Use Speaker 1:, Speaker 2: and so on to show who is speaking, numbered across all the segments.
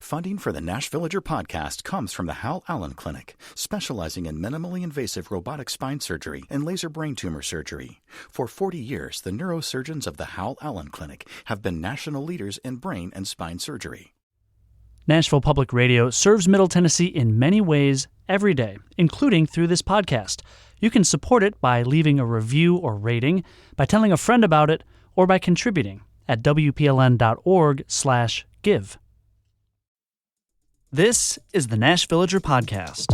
Speaker 1: Funding for the Nash Villager podcast comes from the Hal Allen Clinic, specializing in minimally invasive robotic spine surgery and laser brain tumor surgery. For 40 years, the neurosurgeons of the Hal Allen Clinic have been national leaders in brain and spine surgery.
Speaker 2: Nashville Public Radio serves Middle Tennessee in many ways every day, including through this podcast. You can support it by leaving a review or rating, by telling a friend about it, or by contributing at WPLN.org/give. This is the Nash Villager Podcast.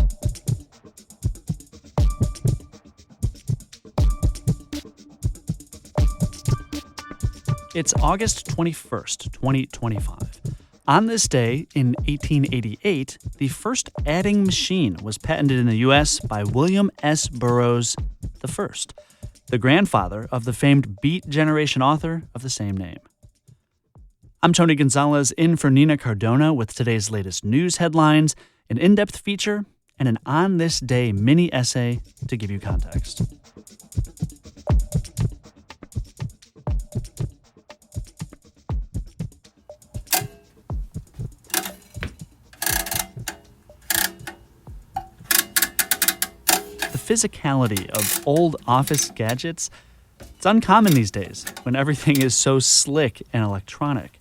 Speaker 2: It's August 21st, 2025. On this day, in 1888, the first adding machine was patented in the U.S. by William S. Burroughs I, the grandfather of the famed Beat Generation author of the same name. I'm Tony Gonzalez, in for Nina Cardona with today's latest news headlines, an in-depth feature, and an On This Day mini essay to give you context. The physicality of old office gadgets, it's uncommon these days when everything is so slick and electronic.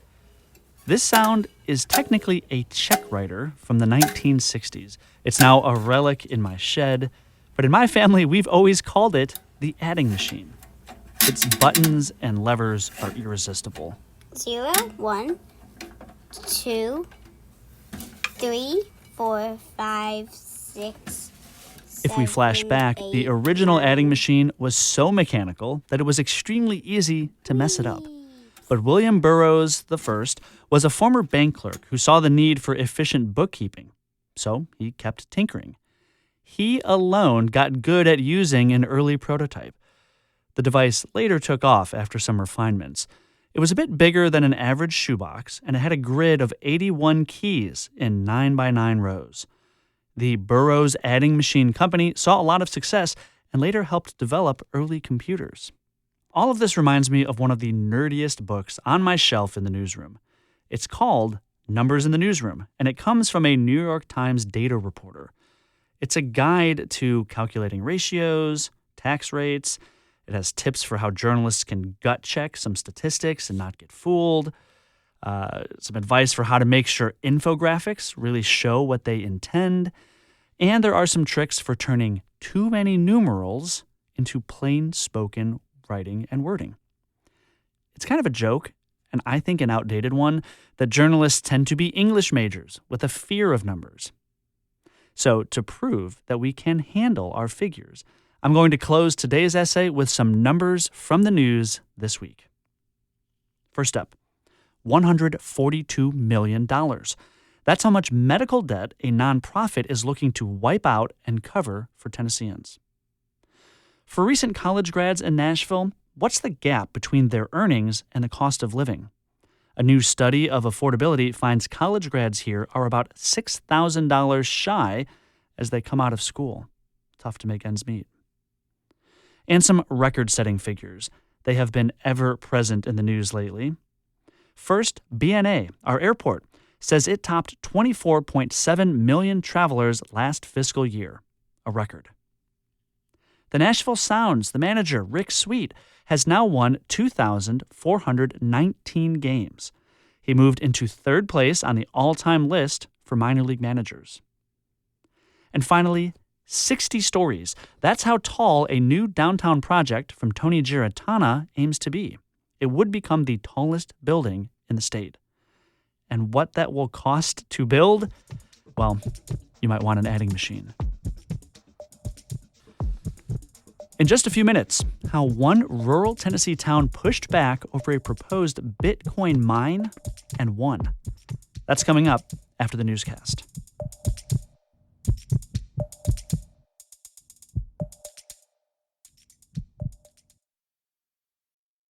Speaker 2: This sound is technically a check writer from the 1960s. It's now a relic in my shed, but in my family, we've always called it the adding machine. Its buttons and levers are irresistible.
Speaker 3: 0, 1, 2, 3, 4, 5, 6,
Speaker 2: If we flash back, the original adding machine was so mechanical that it was extremely easy to mess it up. But William Burroughs I was a former bank clerk who saw the need for efficient bookkeeping, so he kept tinkering. He alone got good at using an early prototype. The device later took off after some refinements. It was a bit bigger than an average shoebox, and it had a grid of 81 keys in 9x9 rows. The Burroughs Adding Machine Company saw a lot of success and later helped develop early computers. All of this reminds me of one of the nerdiest books on my shelf in the newsroom. It's called Numbers in the Newsroom, and it comes from a New York Times data reporter. It's a guide to calculating ratios, tax rates. It has tips for how journalists can gut check some statistics and not get fooled. Some advice for how to make sure infographics really show what they intend. And there are some tricks for turning too many numerals into plain-spoken writing and wording. It's kind of a joke, and I think an outdated one, that journalists tend to be English majors with a fear of numbers. So to prove that we can handle our figures, I'm going to close today's essay with some numbers from the news this week. First up, $142 million. That's how much medical debt a nonprofit is looking to wipe out and cover for Tennesseans. For recent college grads in Nashville, what's the gap between their earnings and the cost of living? A new study of affordability finds college grads here are about $6,000 shy as they come out of school. Tough to make ends meet. And some record-setting figures. They have been ever present in the news lately. First, BNA, our airport, says it topped 24.7 million travelers last fiscal year, a record. The Nashville Sounds, the manager, Rick Sweet, has now won 2,419 games. He moved into third place on the all-time list for minor league managers. And finally, 60 stories. That's how tall a new downtown project from Tony Giratana aims to be. It would become the tallest building in the state. And what that will cost to build? Well, you might want an adding machine. In just a few minutes, how one rural Tennessee town pushed back over a proposed Bitcoin mine and won. That's coming up after the newscast.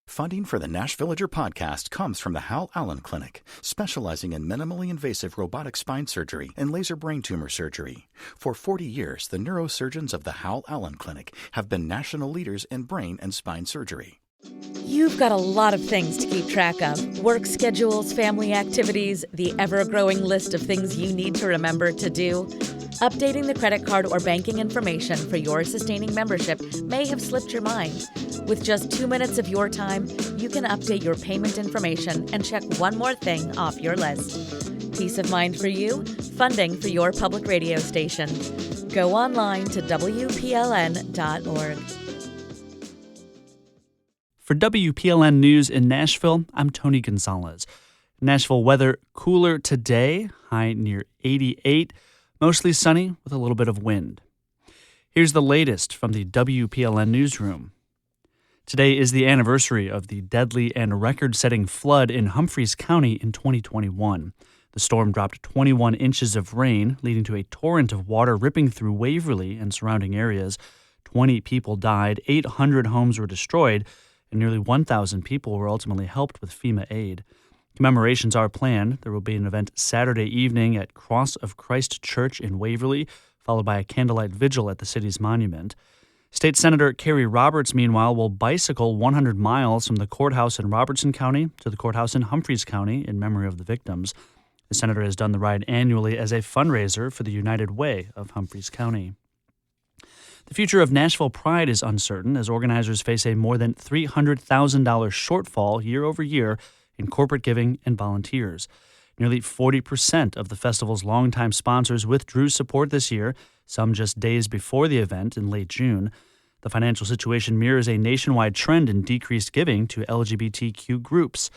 Speaker 1: Funding for the Nash Villager podcast comes from the Hal Allen Clinic, specializing in minimally invasive robotic spine surgery and laser brain tumor surgery. For 40 years, the neurosurgeons of the Hal Allen Clinic have been national leaders in brain and spine surgery.
Speaker 4: You've got a lot of things to keep track of. Work schedules, family activities, the ever-growing list of things you need to remember to do. Updating the credit card or banking information for your sustaining membership may have slipped your mind. With just 2 minutes of your time, you can update your payment information and check one more thing off your list. Peace of mind for you, funding for your public radio station. Go online to WPLN.org.
Speaker 2: For WPLN News in Nashville, I'm Tony Gonzalez. Nashville weather cooler today, high near 88, mostly sunny with a little bit of wind. Here's the latest from the WPLN newsroom. Today is the anniversary of the deadly and record-setting flood in Humphreys County in 2021. The storm dropped 21 inches of rain, leading to a torrent of water ripping through Waverly and surrounding areas. 20 people died, 800 homes were destroyed, and nearly 1,000 people were ultimately helped with FEMA aid. Commemorations are planned. There will be an event Saturday evening at Cross of Christ Church in Waverly, followed by a candlelight vigil at the city's monument. State Senator Carrie Roberts, meanwhile, will bicycle 100 miles from the courthouse in Robertson County to the courthouse in Humphreys County in memory of the victims. The senator has done the ride annually as a fundraiser for the United Way of Humphreys County. The future of Nashville Pride is uncertain as organizers face a more than $300,000 shortfall year over year in corporate giving and volunteers. Nearly 40% of the festival's longtime sponsors withdrew support this year, some just days before the event in late June. The financial situation mirrors a nationwide trend in decreased giving to LGBTQ groups.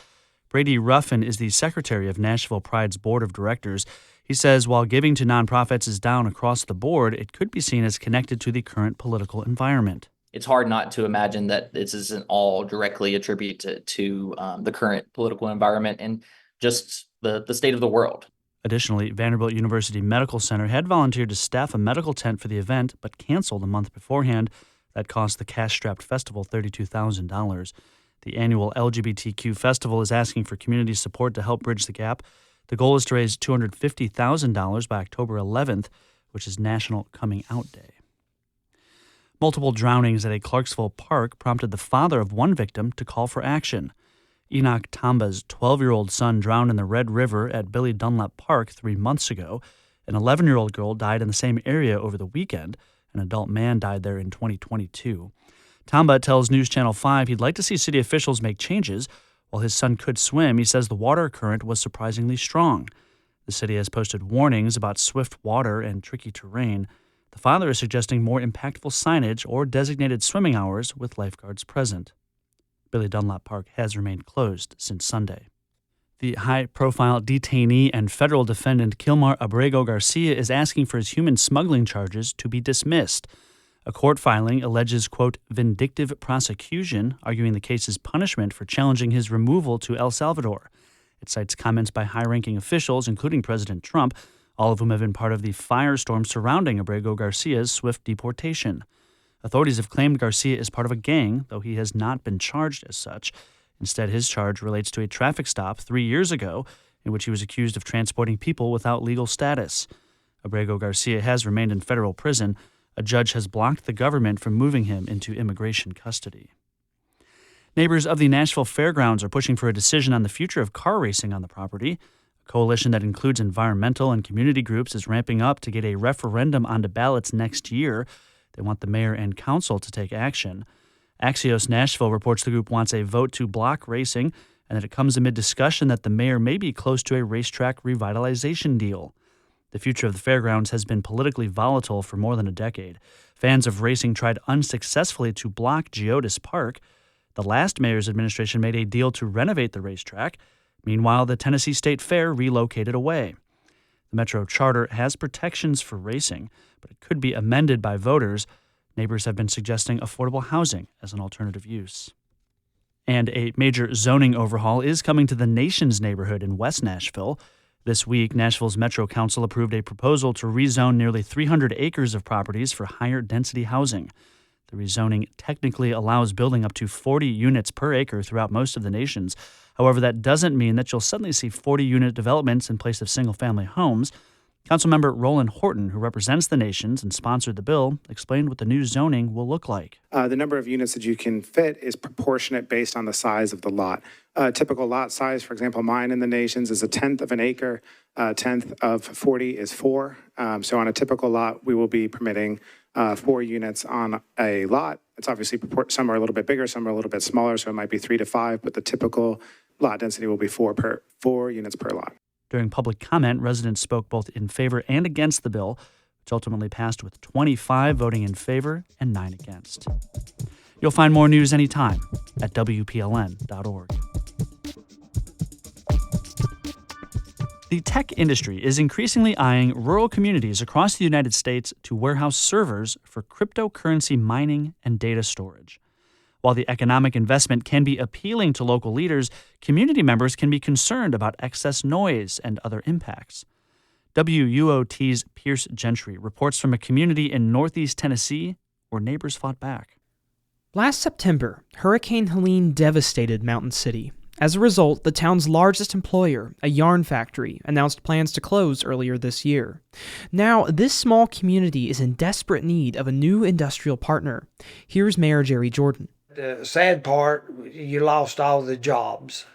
Speaker 2: Brady Ruffin is the secretary of Nashville Pride's board of directors. He says while giving to nonprofits is down across the board, it could be seen as connected to the current political environment.
Speaker 5: It's hard not to imagine that this isn't all directly attributed to the current political environment and just the state of the world.
Speaker 2: Additionally, Vanderbilt University Medical Center had volunteered to staff a medical tent for the event, but canceled a month beforehand. That cost the cash-strapped festival $32,000. The annual LGBTQ festival is asking for community support to help bridge the gap. The goal is to raise $250,000 by October 11th, which is National Coming Out Day. Multiple drownings at a Clarksville park prompted the father of one victim to call for action. Enoch Tamba's 12-year-old son drowned in the Red River at Billy Dunlap Park 3 months ago. An 11-year-old girl died in the same area over the weekend. An adult man died there in 2022. Tamba tells News Channel 5 he'd like to see city officials make changes. While his son could swim, he says the water current was surprisingly strong. The city has posted warnings about swift water and tricky terrain. The father is suggesting more impactful signage or designated swimming hours with lifeguards present. Billy Dunlap Park has remained closed since Sunday. The high-profile detainee and federal defendant Kilmar Abrego Garcia is asking for his human smuggling charges to be dismissed. A court filing alleges, quote, vindictive prosecution, arguing the case's punishment for challenging his removal to El Salvador. It cites comments by high-ranking officials, including President Trump, all of whom have been part of the firestorm surrounding Abrego Garcia's swift deportation. Authorities have claimed Garcia is part of a gang, though he has not been charged as such. Instead, his charge relates to a traffic stop 3 years ago in which he was accused of transporting people without legal status. Abrego Garcia has remained in federal prison. A judge has blocked the government from moving him into immigration custody. Neighbors of the Nashville Fairgrounds are pushing for a decision on the future of car racing on the property. A coalition that includes environmental and community groups is ramping up to get a referendum onto ballots next year. They want the mayor and council to take action. Axios Nashville reports the group wants a vote to block racing and that it comes amid discussion that the mayor may be close to a racetrack revitalization deal. The future of the fairgrounds has been politically volatile for more than a decade. Fans of racing tried unsuccessfully to block Geodis Park. The last mayor's administration made a deal to renovate the racetrack. Meanwhile, the Tennessee State Fair relocated away. The Metro Charter has protections for racing, but it could be amended by voters. Neighbors have been suggesting affordable housing as an alternative use. And a major zoning overhaul is coming to the Nations neighborhood in West Nashville. This week, Nashville's Metro Council approved a proposal to rezone nearly 300 acres of properties for higher density housing. The rezoning technically allows building up to 40 units per acre throughout most of the Nations. However, that doesn't mean that you'll suddenly see 40-unit developments in place of single-family homes. Councilmember Roland Horton, who represents the nations and sponsored the bill, explained what the new zoning will look like.
Speaker 6: The number of units that you can fit is proportionate based on the size of the lot. Typical lot size, for example, mine in the nations is 1/10 of an acre. 1/10 of 40 is 4. So on a typical lot, we will be permitting 4 units on a lot. It's obviously some are a little bit bigger, some are a little bit smaller, so it might be 3 to 5, but the typical lot density will be 4 units per lot.
Speaker 2: During public comment, residents spoke both in favor and against the bill, which ultimately passed with 25 voting in favor and 9 against. You'll find more news anytime at WPLN.org. The tech industry is increasingly eyeing rural communities across the United States to warehouse servers for cryptocurrency mining and data storage. While the economic investment can be appealing to local leaders, community members can be concerned about excess noise and other impacts. WUOT's Pierce Gentry reports from a community in northeast Tennessee where neighbors fought back.
Speaker 7: Last September, Hurricane Helene devastated Mountain City. As a result, the town's largest employer, a yarn factory, announced plans to close earlier this year. Now, this small community is in desperate need of a new industrial partner. Here's Mayor Jerry Jordan.
Speaker 8: The sad part, you lost all the jobs,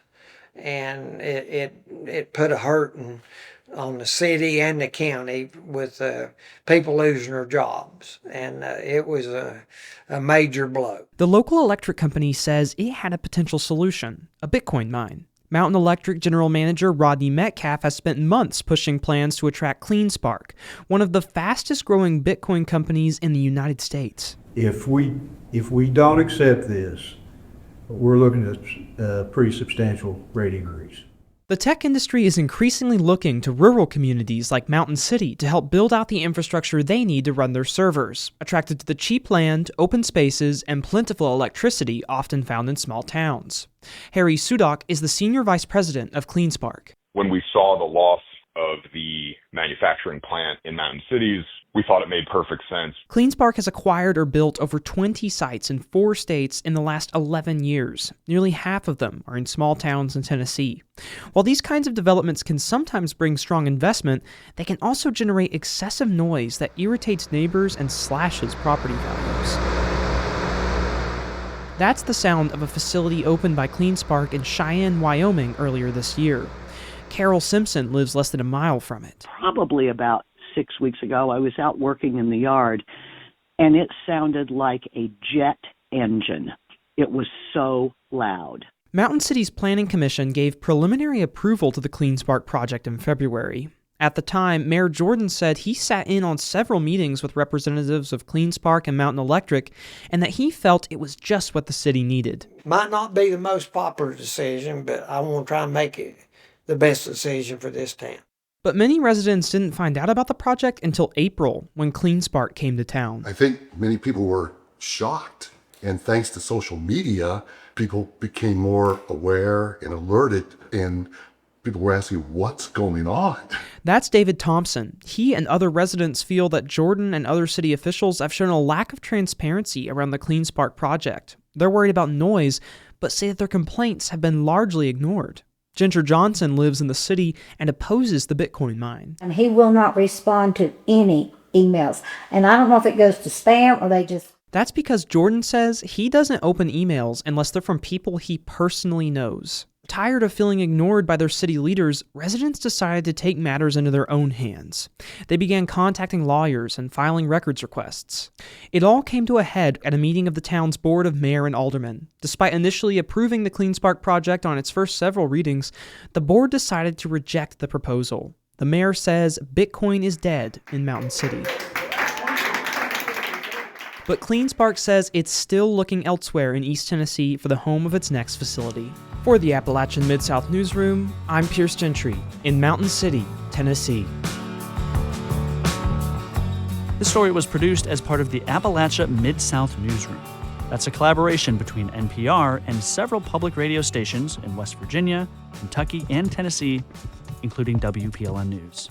Speaker 8: and it put a hurting on the city and the county with people losing their jobs, and it was a major blow.
Speaker 7: The local electric company says it had a potential solution, a Bitcoin mine. Mountain Electric General Manager Rodney Metcalf has spent months pushing plans to attract CleanSpark, one of the fastest growing Bitcoin companies in the United States.
Speaker 9: If we don't accept this, we're looking at a pretty substantial rate increase.
Speaker 7: The tech industry is increasingly looking to rural communities like Mountain City to help build out the infrastructure they need to run their servers, attracted to the cheap land, open spaces, and plentiful electricity often found in small towns. Harry Sudak is the Senior Vice President of CleanSpark.
Speaker 10: When we saw the loss of the manufacturing plant in Mountain Cities, we thought it made perfect sense.
Speaker 7: CleanSpark has acquired or built over 20 sites in 4 states in the last 11 years. Nearly half of them are in small towns in Tennessee. While these kinds of developments can sometimes bring strong investment, they can also generate excessive noise that irritates neighbors and slashes property values. That's the sound of a facility opened by CleanSpark in Cheyenne, Wyoming earlier this year. Carol Simpson lives less than a mile from it.
Speaker 11: Probably about 6 weeks ago, I was out working in the yard, and it sounded like a jet engine. It was so loud.
Speaker 7: Mountain City's Planning Commission gave preliminary approval to the CleanSpark project in February. At the time, Mayor Jordan said he sat in on several meetings with representatives of CleanSpark and Mountain Electric, and that he felt it was just what the city needed.
Speaker 8: Might not be the most popular decision, but I want to try and make it the best decision for this town.
Speaker 7: But many residents didn't find out about the project until April, when CleanSpark came to town.
Speaker 12: I think many people were shocked, and thanks to social media, people became more aware and alerted, and people were asking, what's going on?
Speaker 7: That's David Thompson. He and other residents feel that Jordan and other city officials have shown a lack of transparency around the CleanSpark project. They're worried about noise, but say that their complaints have been largely ignored. Ginger Johnson lives in the city and opposes the Bitcoin mine.
Speaker 13: And he will not respond to any emails. And I don't know if it goes to spam or they just...
Speaker 7: That's because Jordan says he doesn't open emails unless they're from people he personally knows. Tired of feeling ignored by their city leaders, residents decided to take matters into their own hands. They began contacting lawyers and filing records requests. It all came to a head at a meeting of the town's board of mayor and aldermen. Despite initially approving the CleanSpark project on its first several readings, the board decided to reject the proposal. The mayor says Bitcoin is dead in Mountain City. But CleanSpark says it's still looking elsewhere in East Tennessee for the home of its next facility. For the Appalachian Mid-South Newsroom, I'm Pierce Gentry in Mountain City, Tennessee.
Speaker 2: This story was produced as part of the Appalachia Mid-South Newsroom. That's a collaboration between NPR and several public radio stations in West Virginia, Kentucky, and Tennessee, including WPLN News.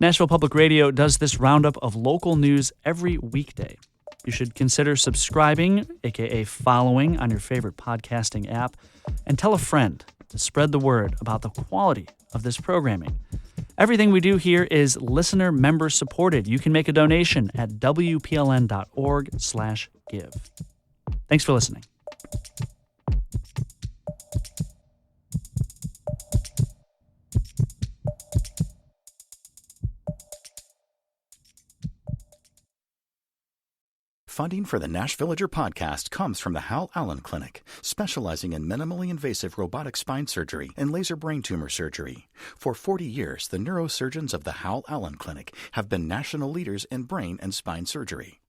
Speaker 2: Nashville Public Radio does this roundup of local news every weekday. You should consider subscribing, aka following, on your favorite podcasting app, and tell a friend. to spread the word about the quality of this programming. Everything we do here is listener member supported. You can make a donation at WPLN.org/give. Thanks for listening.
Speaker 1: Funding for the Nashvillager podcast comes from the Hal Allen Clinic, specializing in minimally invasive robotic spine surgery and laser brain tumor surgery. For 40 years, the neurosurgeons of the Hal Allen Clinic have been national leaders in brain and spine surgery.